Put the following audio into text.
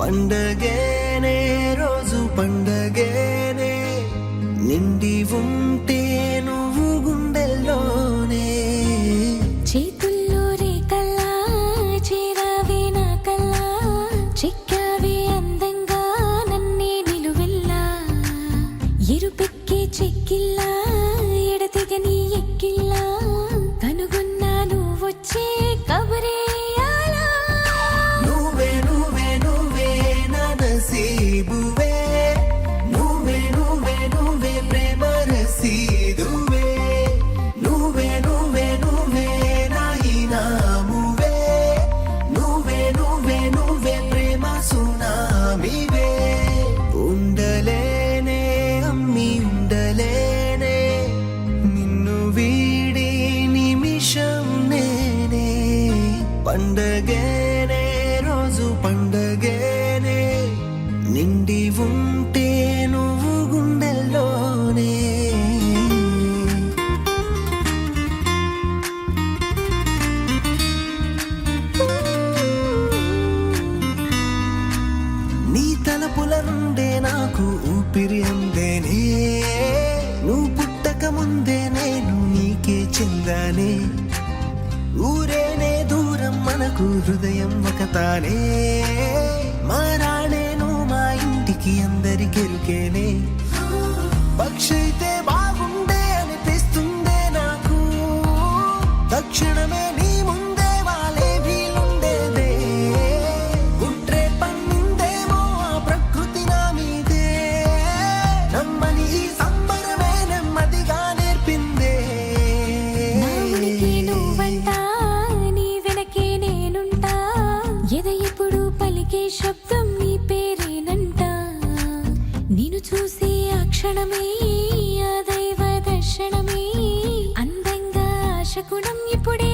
పండగేనే రోజు పండగేనే నిండి ఉంటే నువ్వు గుండెల్లోనే చేతుల్లో రేకల్లా చేరావే నా కల్లా చిక్కావే అందంగా నన్నే నిలువెల్లా ఎరుపెక్కే చెక్కిల్లా ఎడతెగని ఎక్కిల్లా కనుగొన్నా నువ్వొచ్చే కబరేయాలా నువ్వే నువ్వే నువ్వే నా నసీబువే నువ్వే నువ్వే నువ్వే ప్రేమ రసీదువే నువ్వే నువ్వే నువ్వే నా ఇనామువే నువ్వే నువ్వే నువ్వే ప్రేమ సునామీవే ఉండలేనే అమ్మి ఉండలేనే నిన్ను వీడి నిమిషం నేనే పండగేనే రోజు పండగేనే నిండి ఉంటే నువ్వు గుండెల్లోనే నీ తలపుల నుండే నాకు ఊపిరి అందేనే నువ్వు పుట్టక ముందే నేను నీకే చెందానే ఊరేనే దూరం మనకు హృదయం ఒకతానే మారాణేను మా ఇంటికి అందరికెరుకేనే పక్షైతే బాగుండే అనిపిస్తుందే నాకు తక్షణమే నీ ముందే వాలే వీలుండేదే గుట్రే పన్నిందేమో ఆ ప్రకృతి నా మీదే నమ్మని ఈ సంబరమే నెమ్మదిగా నేర్పిందే నా ఉనికి నువ్వంటా నీ వెనకే నేనుంటా ఎద ఎప్పుడు పలికే శబ్దం నీ పేరేనంట నిన్ను చూసి ఆ క్షణమే ఆ దైవ దర్శనమే అందంగా ఆశకుణం ఇప్పుడే